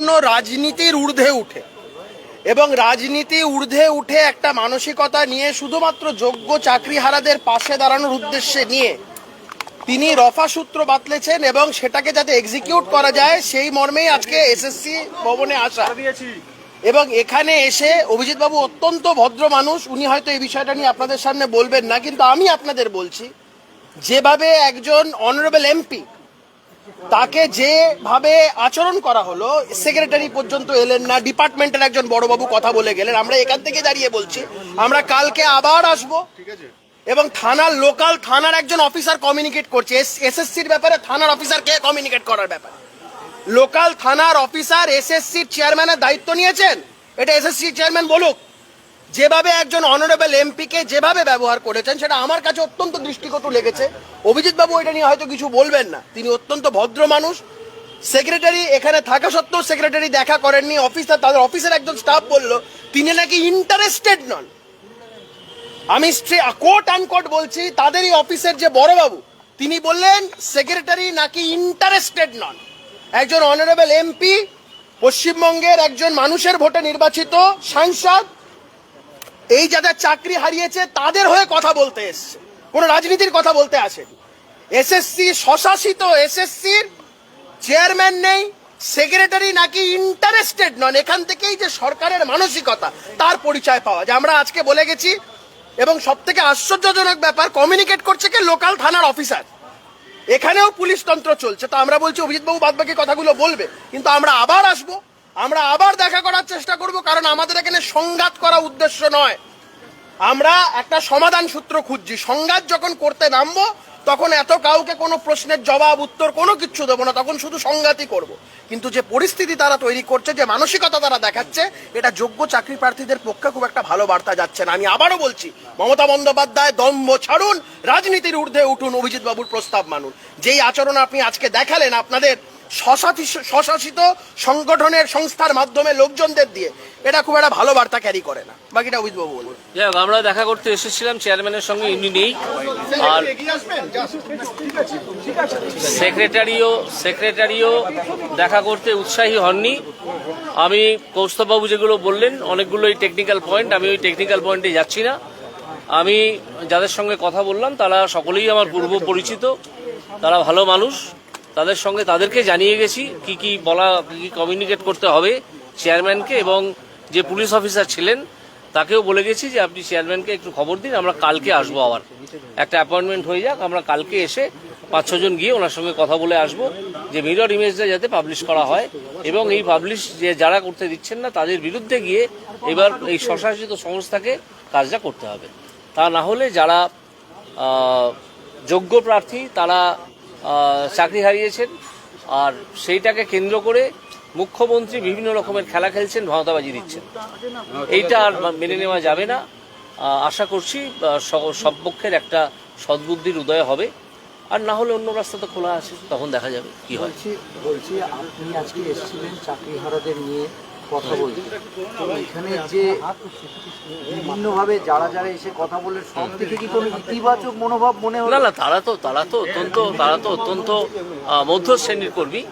রাজনীতির ঊর্ধ্বে উঠে এবং রাজনীতি ঊর্ধ্বে উঠে একটা মানসিকতা নিয়ে শুধুমাত্র যোগ্য চাকরিহারাদের পাশে দাঁড়ানোর উদ্দেশ্যে নিয়ে তিনি রফা সূত্র বাতলেছেন এবং সেটাকে যাতে এক্সিকিউট করা যায় সেই মর্মেই আজকে এসএসসি ভবনে আসা। এবং এখানে এসে অভিজিৎ বাবু অত্যন্ত ভদ্র মানুষ, উনি হয়তো এই বিষয়টা নিয়ে আপনাদের সামনে বলবেন না, কিন্তু আমি আপনাদের বলছি যেভাবে একজন অনারেবল এমপি তাকে যেভাবে আচরণ করা হলো, সেক্রেটারি পর্যন্ত এলেন না, ডিপার্টমেন্টের একজন বড়বাবু কথা বলে গেলেন। আমরা এখান থেকে দাঁড়িয়ে বলছি আমরা কালকে আবার আসবো এবং থানার লোকাল থানার একজন অফিসার কমিউনিকেট করছে এসএসসির ব্যাপারে। থানার অফিসার কে কমিউনিকেট করার ব্যাপারে? লোকাল থানার অফিসার এসএসসির চেয়ারম্যানের দায়িত্ব নিয়েছেন, এটা এসএসসি চেয়ারম্যান বলুক। যেভাবে একজন অনারেবল এমপিকে যেভাবে ব্যবহার করেছেন সেটা আমার কাছে অত্যন্ত দৃষ্টিকটু লেগেছে। অভিজিৎ বাবু এটা নিয়ে হয়তো কিছু বলবেন না, তিনি অত্যন্ত ভদ্র মানুষ। সেক্রেটারি এখানে থাকা সত্ত্বেও সেক্রেটারি দেখা করেননি, অফিসার তাদের অফিসের একজন স্টাফ বলল তিনি নাকি ইন্টারেস্টেড নন। আমি কোট আনকোট বলছি, তাদেরই অফিসের যে বড়বাবু তিনি বললেন সেক্রেটারি নাকি ইন্টারেস্টেড নন। একজন অনারেবল এমপি, পশ্চিমবঙ্গের একজন মানুষের ভোটে নির্বাচিত সাংসদ, এই যাদের চাকরি হারিয়েছে তাদের হয়ে কথা বলতে এসছে, কোন রাজনীতির কথা বলতে আসেনি। এসএসসি স্বশাসিত এসএসসির চেয়ারম্যান নেই, সেক্রেটারি নাকি ইন্টারেস্টেড নন। এখান থেকেই যে সরকারের মানসিকতা তার পরিচয় পাওয়া যায়। আমরা আজকে বলে গেছি এবং সব থেকে আশ্চর্যজনক ব্যাপার, কমিউনিকেট করছে কি লোকাল থানার অফিসার। এখানেও পুলিশ তন্ত্র চলছে। তো আমরা বলছি অভিজিৎবাবু বাদবাকি কথাগুলো বলবে, কিন্তু আমরা আবার আসবো, আমরা আবার দেখা করার চেষ্টা করব, কারণ আমাদের এখানে সংঘাত করা উদ্দেশ্য নয়, আমরা একটা সমাধান সূত্র খুঁজছি। সংঘাত যখন করতে নামবো তখন এত কাউকে কোনো প্রশ্নের জবাব উত্তর কোনো কিচ্ছু দেবো না, তখন শুধু সংঘাতই করব। কিন্তু যে পরিস্থিতি তারা তৈরি করছে, যে মানসিকতা তারা দেখাচ্ছে, এটা যোগ্য চাকরি প্রার্থীদের পক্ষে খুব একটা ভালো বার্তা যাচ্ছে না। আমি আবারও বলছি, মমতা বন্দ্যোপাধ্যায় দম্ভ ছাড়ুন, রাজনীতির ঊর্ধ্বে উঠুন, অভিজিৎ বাবুর প্রস্তাব মানুন। যেই আচরণ আপনি আজকে দেখালেন আপনাদের স্বশাসিত সংগঠনের সংস্থার মাধ্যমে লোকজনদের দিয়ে, এটা খুব একটা ভালো বার্তা ক্যারি করে না। বাকিটা অভিজিৎ বাবু বলুন। যাই হোক, আমরা দেখা করতে এসেছিলাম চেয়ারম্যানের সঙ্গে, ইনি নেই, আর সেক্রেটারিও দেখা করতে উৎসাহী হননি। আমি কৌস্তববাবু যেগুলো বললেন অনেকগুলোই টেকনিক্যাল পয়েন্ট, আমি ওই টেকনিক্যাল পয়েন্টে যাচ্ছি না। আমি যাদের সঙ্গে কথা বললাম তারা সকলেই আমার পূর্ব পরিচিত, তারা ভালো মানুষ। তাদের সঙ্গে তাদেরকে জানিয়ে গেছি কি কি বলা, কি কমিউনিকেট করতে হবে চেয়ারম্যানকে, এবং যে পুলিশ অফিসার ছিলেন তাকেও বলে গেছি যে আপনি চেয়ারম্যানকে একটু খবর দিন, আমরা কালকে আসবো। আবার একটা অ্যাপয়েন্টমেন্ট হয়ে যাক, আমরা কালকে এসে 5-6 জন গিয়ে ওনার সঙ্গে কথা বলে আসবো যে মিরর ইমেজটা যাতে পাবলিশ করা হয়, এবং এই পাবলিশ যে যারা করতে দিচ্ছেন না তাদের বিরুদ্ধে গিয়ে এবার এই স্বশাসিত সংস্থাকে কাজটা করতে হবে। তা না হলে যারা যোগ্য প্রার্থী তারা চাকরি হারিয়েছেন, আর সেইটাকে কেন্দ্র করে মুখ্যমন্ত্রী বিভিন্ন রকমের খেলা খেলছেন, ভাওতাবাজি দিচ্ছেন, এইটা আর মেনে নেওয়া যাবে না। আশা করছি সব পক্ষের একটা সদ্বুদ্ধির উদয় হবে, আর না হলে অন্য রাস্তা তো খোলা আছে, তখন দেখা যাবে কি হয়। বলছি আপনি আজকে এসেছিলেন চাকরিহারাদের নিয়ে কথা বলতে, তো এখানে যে বিভিন্নভাবে যারা যারা এসে কথা বলে সব থেকে কি কোনো ইতিবাচক মনোভাব মনে হলো? না, তারা তো অত্যন্ত মধ্য শ্রেণীর কর্মী,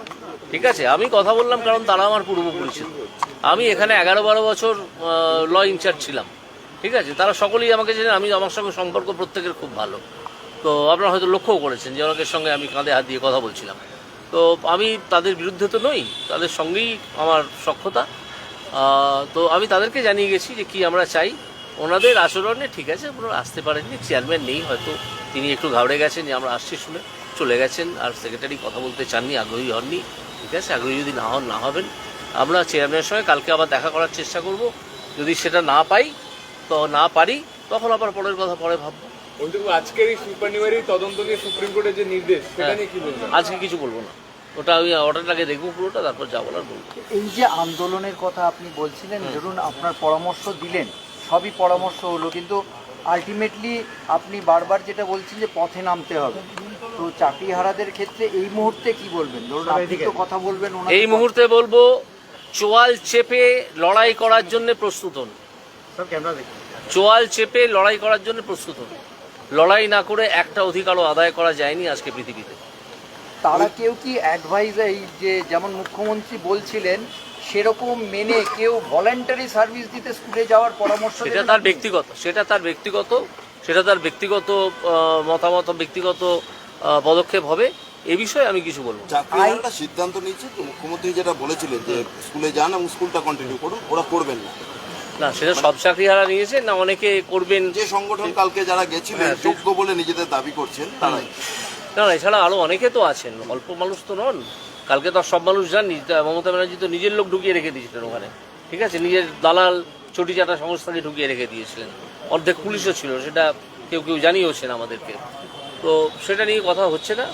ঠিক আছে। আমি কথা বললাম কারণ তারা আমার পূর্ব পরিচিত। আমি এখানে 11-12 বছর ল ইনচার্জ ছিলাম, ঠিক আছে। তারা সকলেই আমাকে জানেন, আমার সঙ্গে সম্পর্ক প্রত্যেকের খুব ভালো। তো আপনারা হয়তো লক্ষ্যও করেছেন যে অনেকের সঙ্গে আমি কাঁধে হাত দিয়ে কথা বলছিলাম। তো আমি তাদের বিরুদ্ধে তো নই, তাদের সঙ্গেই আমার সখ্যতা। তো আমি তাদেরকে জানিয়ে গেছি যে কি আমরা চাই। ওনাদের আচরণে ঠিক আছে, ওনারা আসতে পারেননি, চেয়ারম্যান নেই, হয়তো তিনি একটু ঘাবড়ে গেছেন যে আমরা আসছি শুনে চলে গেছেন, আর সেক্রেটারি কথা বলতে চাননি, আগ্রহী হননি, ঠিক আছে। আগ্রহী যদি না হবেন, আমরা চেয়ারম্যানের সঙ্গে কালকে আবার দেখা করার চেষ্টা করব। যদি সেটা না পারি তখন আবার পরের কথা পরে ভাববো। আজকের এই সুপারনিউমারি তদন্ত নিয়ে সুপ্রিম কোর্টের যে নির্দেশ, সেটা নিয়ে কি বলবেন? আজকে কিছু বলবো না, ওটা আমি অর্ডারটাকে দেখবো পুরোটা, তারপর যা বলার বলবো। এই যে আন্দোলনের কথা আপনি বলছিলেন, ধরুন আপনার পরামর্শ দিলেন, সবই পরামর্শ হলো, কিন্তু আলটিমেটলি আপনি বারবার যেটা বলছেন যে পথে নামতে হবে, তো চাকরিহারাদের ক্ষেত্রে এই মুহূর্তে কি বলবেন? ধরুন আপনি তো কথা বলবেন, এই মুহূর্তে বলবো চোয়াল চেপে লড়াই করার জন্য প্রস্তুত হন। চোয়াল চেপে লড়াই করার জন্য প্রস্তুত হন। লড়াই না করে একটা অধিকারও আদায় করা যায়নি আজকে পৃথিবীতে। তারা কেউ কি অ্যাডভাইস, এই যে যেমন মুখ্যমন্ত্রী বলছিলেন সেরকম মেনে কেউ ভলান্টারি সার্ভিস দিতে স্কুলে যাওয়ার পরামর্শ সেটা দেবেন তার আপনি? ব্যক্তিগত, সেটা তার ব্যক্তিগত মতামত, ব্যক্তিগত পদক্ষেপ হবে। এ বিষয়ে আমি কিছু বলবো না। চাকরিহারারা সিদ্ধান্ত নিচ্ছে তো মুখ্যমন্ত্রী যেটা বলেছিলেন যে স্কুলে যান এবং স্কুলটা কন্টিনিউ করুন, ওরা করবেন না। না, সেটা সব চাকরিহারা নিয়েছে না, অনেকে করবেন। যে সংগঠন কালকে যারা গেছিলেন হ্যাঁ, যোগ্য বলে নিজেদের দাবি করছেন তারাই। না, এছাড়া আরো অনেকে তো আছেন, অল্প মানুষ তো নন। কালকে তো আর সব মানুষ যাননি। মমতা ব্যানার্জি তো নিজের লোক ঢুকিয়ে রেখে দিয়েছিলেন ওখানে, ঠিক আছে, নিজের দালাল চটি চাটা সংস্থাকে ঢুকিয়ে রেখে দিয়েছিলেন। অর্ধেক পুলিশও ছিল, সেটা কেউ কেউ জানিয়েওছেন আমাদেরকে। তো সেটা নিয়ে কথা হচ্ছে না।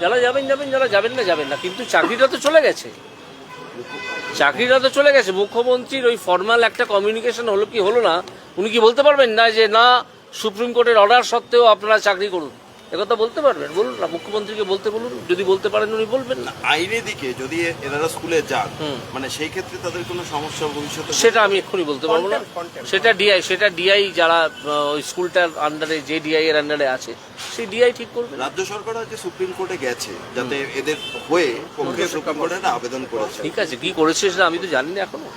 যারা যাবেন যাবেন, যারা যাবেন না। কিন্তু চাকরিটা তো চলে গেছে, মুখ্যমন্ত্রীর ওই ফর্মাল একটা কমিউনিকেশন হলো কি হলো না, উনি কি বলতে পারবেন না যে না সুপ্রিম কোর্টের অর্ডার সত্ত্বেও আপনারা চাকরি করুন? একথা বলতে পারবেন? বলুন না, মুখ্যমন্ত্রীকে বলতে বলুন। যদি বলতে পারেন উনি বলবেন না। আইনের দিকে যদি এনারা স্কুলে যান, মানে সেই ক্ষেত্রে তাদের কোনো সমস্যা ভবিষ্যতে সেটা আমি এক্ষুনি বলতে পারবো না। সেটা ডিআই যারা ওই স্কুলটার আন্ডারে, যে ডিআই এর আন্ডারে আছে, সেই ডিআই ঠিক করবে। রাজ্য সরকার আজকে সুপ্রিম কোর্টে গেছে যাতে এদের হয়ে পক্ষে সুপ্রিম কোর্টে একটা আবেদন করেছে। ঠিক আছে, কি করেছে সেটা আমি তো জানি না এখনো।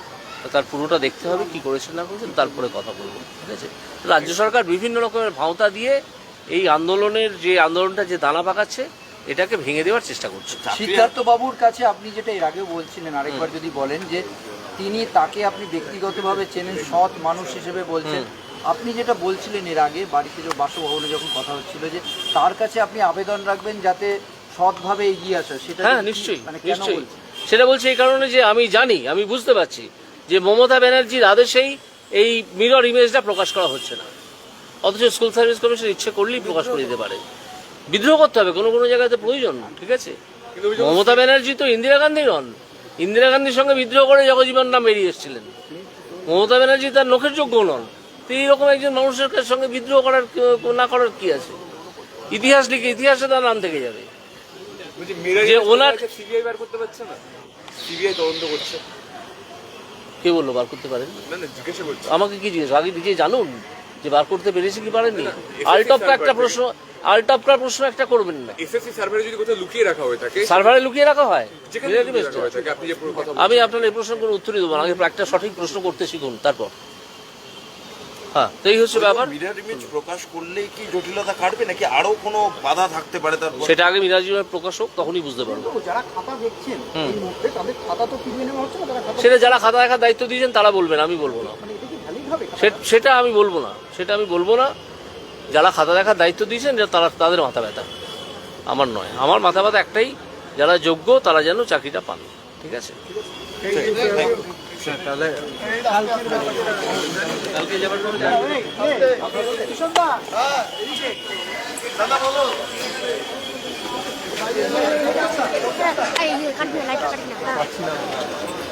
তার পুরোটা দেখতে হবে, কি করেছে না করেছেন, তারপরে কথা বলবো। ঠিক আছে, রাজ্য সরকার বিভিন্ন রকমের ভাওতা দিয়ে এই আন্দোলনটা যে দানা পাকাচ্ছে, এটাকে ভেঙে দেওয়ার চেষ্টা করছে। সিদ্ধার্থ বাবুর কাছে আপনি যেটা এর আগেও বলছিলেন, আরেকবার যদি বলেন যে তাকে আপনি ব্যক্তিগতভাবে চেনেন, সৎ মানুষ হিসেবে বলছেন। আপনি যেটা বলছিলেন এর আগে বাড়িতে বাসভবনে যখন কথা হচ্ছিল, যে তার কাছে আপনি আবেদন রাখবেন যাতে সৎভাবে এগিয়ে আসে, সেটা হ্যাঁ, কি- নিশ্চয়ই মানে কেন নিশ্চয়ই। বলছেন? সেটা বলছি এই কারণে যে আমি বুঝতে পারছি যে মমতা ব্যানার্জির আদেশেই এই মিরর ইমেজটা প্রকাশ করা হচ্ছে না, অথচ স্কুল সার্ভিস কমিশন ইচ্ছে করলেই প্রকাশ করে দিতে পারে। বিদ্রোহ করতে হবে কোনো কোনো জায়গাতে প্রয়োজন, ঠিক আছে। মমতা ব্যানার্জি তো ইন্দিরা গান্ধী নন। ইন্দিরা গান্ধীর সঙ্গে বিদ্রোহ করে জগজীবন রাম বেরিয়ে এসেছিলেন। মমতা ব্যানার্জি তার নখের যোগ্য নন। তো এইরকম একজন মানুষের সঙ্গে বিদ্রোহ না করার কি আছে? ইতিহাস লিখে ইতিহাসে তার নাম থেকে যাবে। যে ওনার সিবিআই বার করতে পারছে না, সিবিআই তদন্ত করছে। কে বললো বার করতে পারেন? না জিজ্ঞাসা করছি। আমাকে কি জিজ্ঞেস, আগে নিজে জানুন যে বার করতে পেরেছে কি পারেননি। আলটপকা প্রশ্ন একটা করবেন না। এসএসসি সার্ভারে যদি কোথাও লুকিয়ে রাখা হয়ে থাকে, সার্ভারে লুকিয়ে রাখা হয়, যেখানে লুকিয়ে রাখা হয়ে থাকে, আপনি যে পুরো কথা আমি আপনার এই প্রশ্ন কোনো উত্তরই দেবো না। আগে একটা সঠিক প্রশ্ন করতে শিখুন, তারপর। হ্যাঁ, তো এই হচ্ছে ব্যাপার। মিরর ইমেজ প্রকাশ করলেই কি জটিলতা কাটবে নাকি আরো কোনো বাধা থাকতে পারে তার? সেটা আগে মিরাজীবনের প্রকাশ হোক, তখনই বুঝতে পারবো। যারা খাতা দেখছেন এই মুহূর্তে তাদের খাতা তো ফিরিয়ে নেওয়া হচ্ছে না, তারা খাতা সেটা যারা খাতা দেখার দায়িত্ব দিয়েছেন তারা বলবেন, আমি বলবো না। মানে এটা কি ভ্যালিড হবে? সেটা আমি বলবো না। যারা খাতা দেখার দায়িত্ব দিয়েছেন তাদের মাথা ব্যথা, আমার নয়। আমার মাথা ব্যথা একটাই, যারা যোগ্য তারা যেন চাকরিটা পান। ঠিক আছে, কালকে যাবার পরে Ay, kan nilai ka rin na.